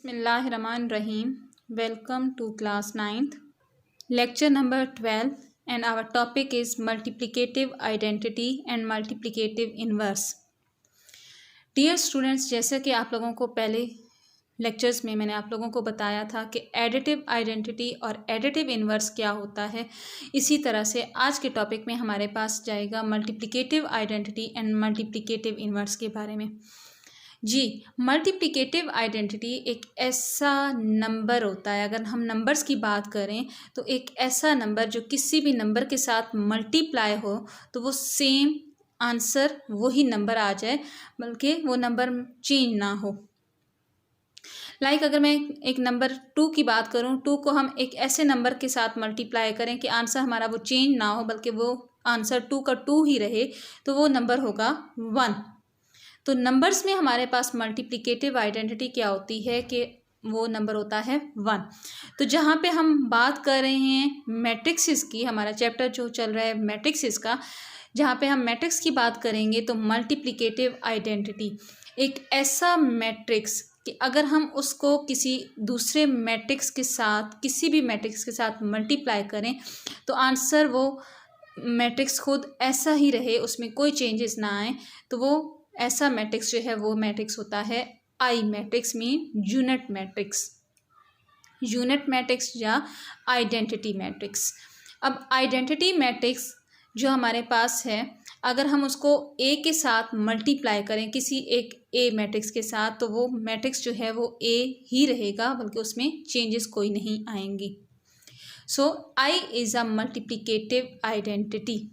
Bismillahirrahmanirrahim. Welcome to class 9th, lecture number 12, and our topic is multiplicative identity and multiplicative inverse. Dear students, जैसे कि आप लोगों को पहले लेक्चर्स में मैंने आप लोगों को बताया था कि एडिटिव आइडेंटिटी और एडिटिव इन्वर्स क्या होता है, इसी तरह से आज के टॉपिक में हमारे पास जाएगा multiplicative identity and multiplicative inverse के बारे में। जी, मल्टीप्लिकेटिव आइडेंटिटी एक ऐसा नंबर होता है, अगर हम नंबर्स की बात करें तो एक ऐसा नंबर जो किसी भी नंबर के साथ मल्टीप्लाई हो तो वो सेम आंसर वही नंबर आ जाए, बल्कि वो नंबर चेंज ना हो। अगर मैं एक नंबर 2 की बात करूं, 2 को हम एक ऐसे नंबर के साथ मल्टीप्लाई करें कि आंसर हमारा वो चेंज ना हो, बल्कि वो आंसर 2 का 2 ही रहे, तो वो नंबर होगा 1। तो नंबर्स में हमारे पास मल्टीप्लिकेटिव आइडेंटिटी क्या होती है कि वो नंबर होता है 1। तो जहाँ पे हम बात कर रहे हैं मैट्रिक्स की, हमारा चैप्टर जो चल रहा है मैट्रिक्स का, जहाँ पे हम मैट्रिक्स की बात करेंगे तो मल्टीप्लिकेटिव आइडेंटिटी एक ऐसा मैट्रिक्स कि अगर हम उसको किसी दूसरे मैट्रिक्स के साथ, किसी भी मैट्रिक्स के साथ मल्टीप्लाई करें तो आंसर वो मैट्रिक्स खुद ऐसा ही रहे, उसमें कोई चेंजेस ना आए, तो वो ऐसा मैट्रिक्स जो है वो मैट्रिक्स होता है आई मैट्रिक्स, मीन यूनिट मैट्रिक्स या आइडेंटिटी मैट्रिक्स। अब आइडेंटिटी मैट्रिक्स जो हमारे पास है, अगर हम उसको ए के साथ मल्टीप्लाई करें किसी एक ए मैट्रिक्स के साथ, तो वो मैट्रिक्स जो है वो ए ही रहेगा, बल्कि उसमें चेंजेस कोई नहीं आएंगी। So I is a multiplicative identity.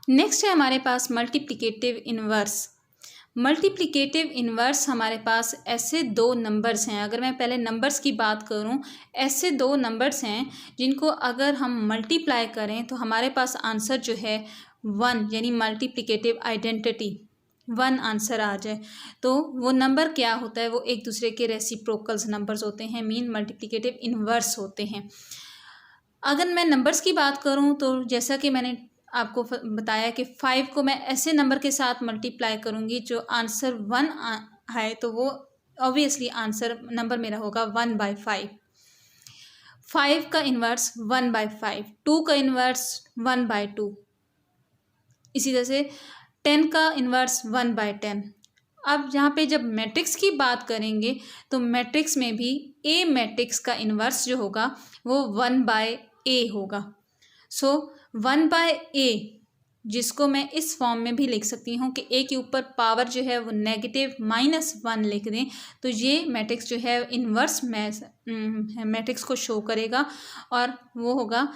Next है हमारे पास मल्टीप्लिकेटिव इन्वर्स। मल्टीप्लिकेटिव इन्वर्स हमारे पास ऐसे दो नंबर्स हैं, अगर मैं पहले नंबर्स की बात करूं, ऐसे दो नंबर्स हैं जिनको अगर हम मल्टीप्लाई करें तो हमारे पास आंसर जो है 1, यानी मल्टीप्लिकेटिव आइडेंटिटी 1 आंसर आ जाए। तो वो नंबर क्या होता है, वो एक दूसरे के रेसिप्रोकल्स नंबर्स होते हैं, मीन मल्टीप्लिकेटिव इन्वर्स होते हैं। अगर मैं नंबर्स की बात करूं तो जैसा कि मैंने आपको बताया कि 5 को मैं ऐसे नंबर के साथ मल्टीप्लाई करूंगी जो आंसर 1 है, तो वो ऑब्वियसली आंसर नंबर मेरा होगा 1/5। 5 का इन्वर्स 1/5, 2 का इन्वर्स 1/2, इसी तरह से 10 का इन्वर्स 1/10। अब यहाँ पे जब मैट्रिक्स की बात करेंगे तो मैट्रिक्स में भी ए मैट्रिक्स का इन्वर्स जो होगा वो 1/a होगा। सो 1/a, जिसको मैं इस फॉर्म में भी लिख सकती हूँ कि a के ऊपर पावर जो है वो नेगेटिव -1 लिख दें, तो ये मैट्रिक्स जो है इन्वर्स मैट्रिक्स को शो करेगा, और वो होगा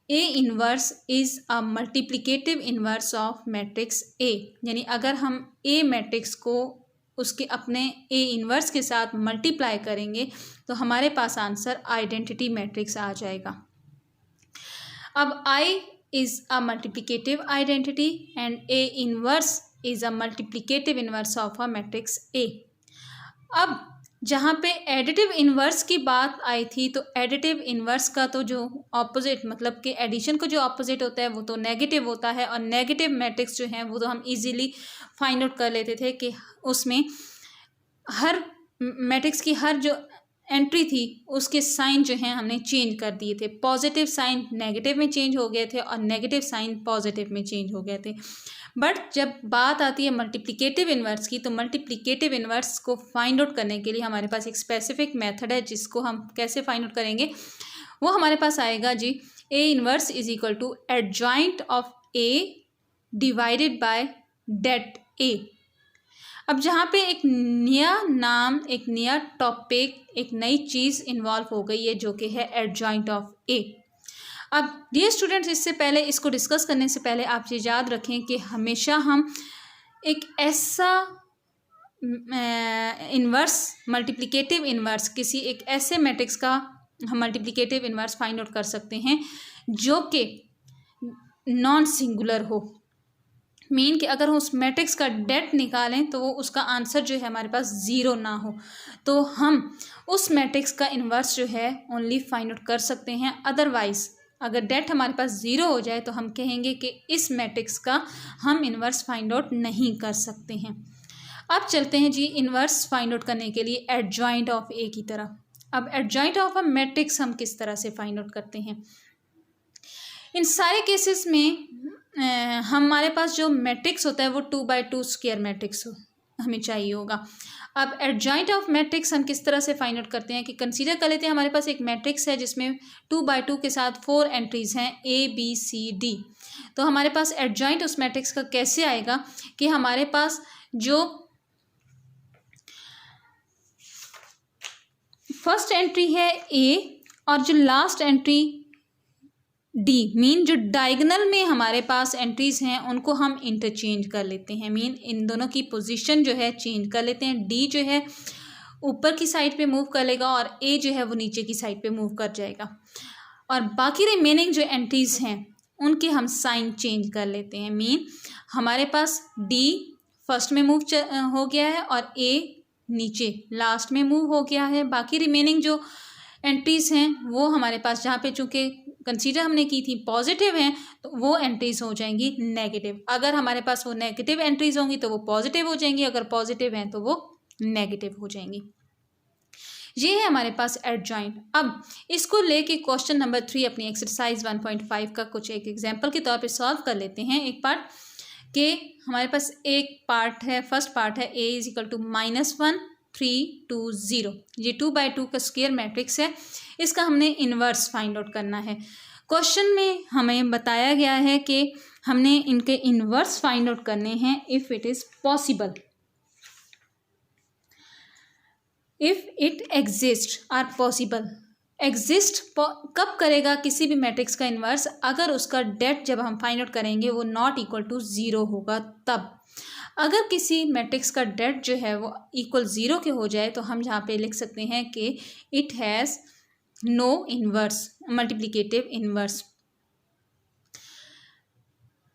A inverse is a multiplicative inverse of matrix A। यानी अगर हम A मैट्रिक्स को उसके अपने A इन्वर्स के साथ मल्टीप्लाई करेंगे तो हमारे पास आंसर आइडेंटिटी मैट्रिक्स आ जाएगा। अब I is a multiplicative identity and A inverse is a multiplicative inverse of a matrix A। अब जहाँ पे एडिटिव इन्वर्स की बात आई थी, तो एडिटिव इन्वर्स का तो जो ऑपोजिट, मतलब कि एडिशन को जो ऑपोजिट होता है वो तो नेगेटिव होता है, और नेगेटिव मैट्रिक्स जो हैं वो तो हम इजीली फाइंड आउट कर लेते थे कि उसमें हर मैट्रिक्स की हर जो एंट्री थी उसके साइन जो हैं हमने चेंज कर दिए थे। पॉजिटिव साइन नेगेटिव में चेंज हो गए थे और नेगेटिव साइन पॉजिटिव में चेंज हो गए थे। बट जब बात आती है मल्टीप्लिकेटिव इन्वर्स की, तो मल्टीप्लिकेटिव इन्वर्स को फाइंड आउट करने के लिए हमारे पास एक स्पेसिफिक मेथड है, जिसको हम कैसे फाइंड आउट करेंगे, वो हमारे पास आएगा जी, A inverse is equal to adjoint of A divided by det A. अब जहाँ पे एक नया नाम, एक नया टॉपिक, एक नई चीज़ इन्वॉल्व हो गई है, जो कि है एडजॉइंट ऑफ ए। अब डियर स्टूडेंट्स, इससे पहले, इसको डिस्कस करने से पहले आप ये याद रखें कि हमेशा हम एक ऐसा इन्वर्स, मल्टीप्लिकेटिव इन्वर्स, किसी एक ऐसे मैट्रिक्स का हम मल्टीप्लिकेटिव इन्वर्स फाइंड आउट कर सकते हैं जो कि नॉन सिंगुलर हो, मीन कि अगर हम उस मैट्रिक्स का डेट निकालें तो वो उसका आंसर जो है हमारे पास 0 ना हो, तो हम उस मैट्रिक्स का इन्वर्स जो है ओनली फाइंड आउट कर सकते हैं। अदरवाइज अगर डेट हमारे पास 0 हो जाए तो हम कहेंगे कि इस मैट्रिक्स का हम इन्वर्स फाइंड आउट नहीं कर सकते हैं। अब चलते हैं जी इन्वर्स फाइंड आउट करने के लिए एडजॉइंट ऑफ ए की तरह। अब एडजॉइंट ऑफ अ मैट्रिक्स हम किस तरह से फाइंड आउट करते हैं। इन सारे केसेस में हमारे पास जो मैट्रिक्स होता है वो 2x2 स्क्वायर मैट्रिक्स हमें चाहिए होगा। अब एडजॉइंट ऑफ मैट्रिक्स हम किस तरह से फाइंड आउट करते हैं कि कंसीडर कर लेते हैं हमारे पास एक मैट्रिक्स है जिसमें 2x2 के साथ 4 एंट्रीज हैं ABCD। तो हमारे पास एडजॉइंट उस मैट्रिक्स का कैसे आएगा कि हमारे पास जो फर्स्ट एंट्री है A और जो लास्ट एंट्री D, मीन जो डायगोनल में हमारे पास एंट्रीज हैं उनको हम इंटरचेंज कर लेते हैं, मीन इन दोनों की पोजीशन जो है चेंज कर लेते हैं। D जो है ऊपर की साइड पे मूव कर लेगा और A जो है वो नीचे की साइड पे मूव कर जाएगा, और बाकी रिमेनिंग जो एंट्रीज हैं उनके हम साइन चेंज कर लेते हैं। मीन हमारे पास D फर्स्ट में मूव हो गया है और A नीचे लास्ट में मूव हो गया है। बाकी रिमेनिंग जो एंट्रीज हैं वो हमारे पास जहाँ पे चूँकि कंसीडर हमने की थी पॉजिटिव हैं तो वो एंट्रीज हो जाएंगी नेगेटिव। अगर हमारे पास वो नेगेटिव एंट्रीज होंगी तो वो पॉजिटिव हो जाएंगी, अगर पॉजिटिव हैं तो वो नेगेटिव हो जाएंगी। ये है हमारे पास एडजॉइंट। अब इसको लेके क्वेश्चन नंबर 3 अपनी एक्सरसाइज 1.5 का कुछ एक एग्जाम्पल के तौर पे सॉल्व कर लेते हैं। एक पार्ट के हमारे पास एक पार्ट है, फर्स्ट पार्ट है A = -1 3 2 0। ये 2x2 का स्क्वायर मैट्रिक्स है, इसका हमने इन्वर्स फाइंड आउट करना है। क्वेश्चन में हमें बताया गया है कि हमने इनके इन्वर्स फाइंड आउट करने हैं if it is possible, if it exist are possible. Exist कब करेगा किसी भी मैट्रिक्स का इन्वर्स, अगर उसका डेट जब हम फाइंड आउट करेंगे वो ≠0 होगा तब। अगर किसी मैट्रिक्स का डेट जो है वो =0 के हो जाए तो हम यहाँ पे लिख सकते हैं कि it has no inverse, multiplicative inverse.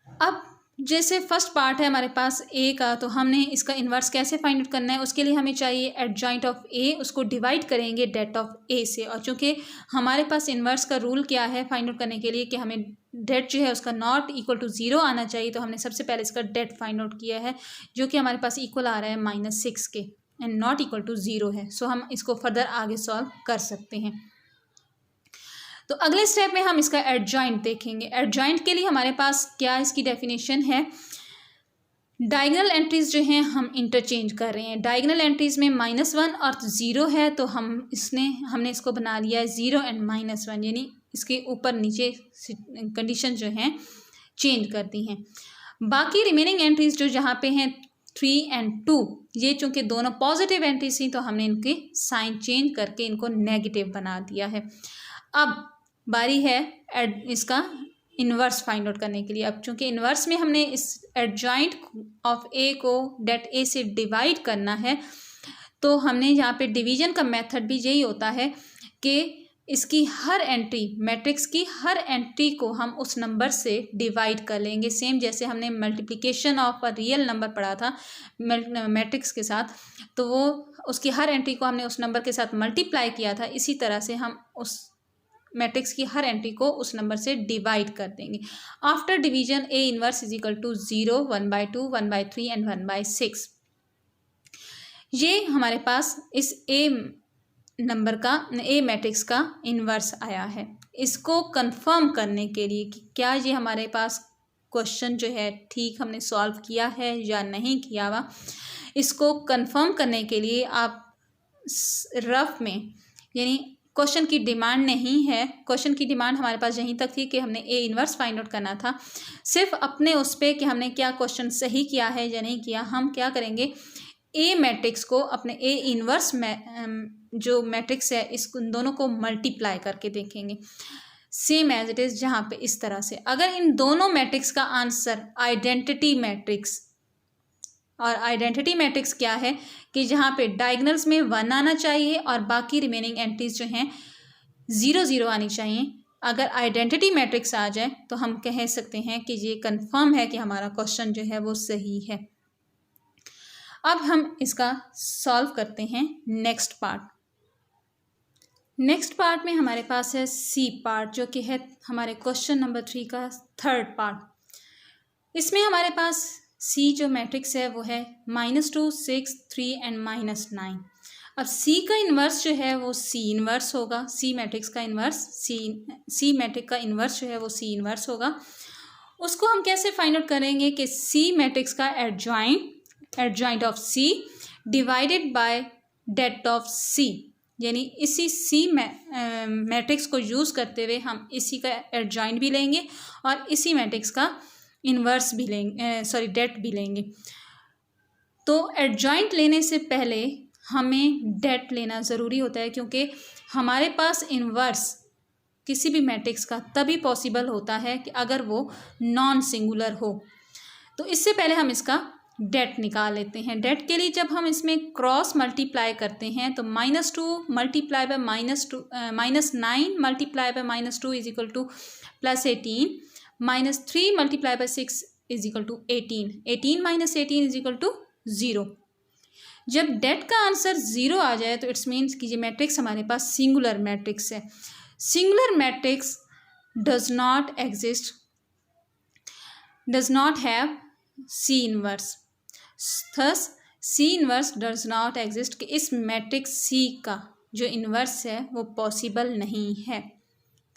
अब जैसे फर्स्ट पार्ट है हमारे पास A का, तो हमने इसका इन्वर्स कैसे फाइंड आउट करना है, उसके लिए हमें चाहिए एडजॉइंट ऑफ A, उसको डिवाइड करेंगे डेट ऑफ A से। और चूंकि हमारे पास इन्वर्स का रूल क्या है फाइंड आउट करने के लिए कि हमें डेट जो है उसका ≠0 आना चाहिए, तो हमने सबसे पहले इसका डेट फाइंड आउट किया है जो कि हमारे पास इक्वल आ रहा है -6 के एंड ≠0 है। सो हम इसको फर्दर आगे सॉल्व कर सकते हैं। तो अगले स्टेप में हम इसका एडजॉइंट देखेंगे। एडजॉइंट के लिए हमारे पास क्या इसकी डेफिनेशन है, डायगोनल एंट्रीज जो हैं हम इंटरचेंज कर रहे हैं। डायगोनल एंट्रीज में -1 और 0 है तो हमने इसको बना लिया है 0 एंड -1, यानी इसके ऊपर नीचे कंडीशन जो हैं चेंज कर दी हैं। बाकी रिमेनिंग एंट्रीज जो जहाँ पे हैं 3 और 2, ये चूँकि दोनों पॉजिटिव एंट्रीज थी तो हमने इनके साइन चेंज करके इनको नेगेटिव बना दिया है। अब बारी है इसका इन्वर्स फाइंड आउट करने के लिए। अब चूंकि इन्वर्स में हमने इस एडजॉइंट ऑफ A को डेट A से डिवाइड करना है, तो हमने यहाँ पे डिवीजन का मेथड भी यही होता है कि इसकी हर एंट्री, मैट्रिक्स की हर एंट्री को हम उस नंबर से डिवाइड कर लेंगे। सेम जैसे हमने multiplication of a real number पढ़ा था मैट्रिक्स के साथ, तो वो उसकी हर एंट्री को हमने उस नंबर के साथ मल्टीप्लाई किया था, इसी तरह से हम उस मैट्रिक्स की हर एंट्री को उस नंबर से डिवाइड कर देंगे। After division A inverse = 0 1/2 1/3 and 1/6। ये हमारे पास इस A मैट्रिक्स का इन्वर्स आया है। इसको कंफर्म करने के लिए कि क्या ये हमारे पास क्वेश्चन जो है ठीक हमने सॉल्व किया है या नहीं किया हुआ, इसको कंफर्म करने के लिए आप रफ में, यानी क्वेश्चन की डिमांड नहीं है, क्वेश्चन की डिमांड हमारे पास यहीं तक थी कि हमने A इन्वर्स फाइंड आउट करना था। सिर्फ अपने उस पर कि हमने क्या क्वेश्चन सही किया है या नहीं किया, हम क्या करेंगे A मैट्रिक्स को अपने A इन्वर्स में जो मैट्रिक्स है उन दोनों को मल्टीप्लाई करके देखेंगे सेम एज इट इज़। जहाँ पे इस तरह से अगर इन दोनों मैट्रिक्स का आंसर आइडेंटिटी मैट्रिक्स, और आइडेंटिटी मैट्रिक्स क्या है कि जहाँ पे डायगोनल्स में 1 आना चाहिए और बाकी रिमेनिंग एंट्रीज जो हैं 0 0 आनी चाहिए। अगर आइडेंटिटी मैट्रिक्स आ जाए तो हम कह सकते हैं कि ये कंफर्म है कि हमारा क्वेश्चन जो है वो सही है। अब हम इसका सॉल्व करते हैं नेक्स्ट पार्ट। नेक्स्ट पार्ट में हमारे पास है C पार्ट, जो कि है हमारे क्वेश्चन नंबर 3 का थर्ड पार्ट। इसमें हमारे पास सी जो मैट्रिक्स है वो है -2, 6, 3 एंड -9। अब सी का इन्वर्स जो है वो सी इन्वर्स होगा, सी मैट्रिक्स का इन्वर्स सी मैट्रिक्स का इन्वर्स जो है वो सी इन्वर्स होगा। उसको हम कैसे फाइंड आउट करेंगे कि सी मैट्रिक्स का adjoint of C divided by det of C, यानी इसी सी मैट्रिक्स को यूज़ करते हुए हम इसी का एडजॉइंट भी लेंगे और इसी मैट्रिक्स का इन्वर्स भी लेंगे, डेट भी लेंगे। तो एडजॉइंट लेने से पहले हमें डेट लेना ज़रूरी होता है, क्योंकि हमारे पास इन्वर्स किसी भी मैट्रिक्स का तभी पॉसिबल होता है कि अगर वो नॉन सिंगुलर हो। तो इससे पहले हम इसका डेट निकाल लेते हैं। डेट के लिए जब हम इसमें क्रॉस मल्टीप्लाई करते हैं तो -2 multiply by -9 multiply by -2 is equal to +18, -3 multiply by 6 is equal to 18, 18 - 18 is equal to 0। जब डेट का आंसर 0 आ जाए तो इट्स मीन्स कि ये मैट्रिक्स हमारे पास सिंगुलर मैट्रिक्स है। Singular matrix does not have C inverse, thus C inverse does not exist, कि इस मैट्रिक्स सी का जो इन्वर्स है वो पॉसिबल नहीं है।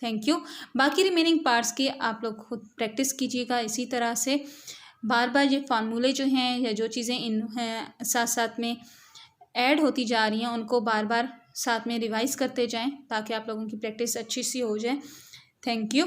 Thank you. बाकी रिमेनिंग पार्ट्स की आप लोग खुद प्रैक्टिस कीजिएगा इसी तरह से। बार बार ये फार्मूले जो हैं या जो चीज़ें इन साथ साथ में ऐड होती जा रही हैं उनको बार बार साथ में रिवाइज़ करते जाएं ताकि आप लोगों की प्रैक्टिस अच्छी सी हो जाए। Thank you.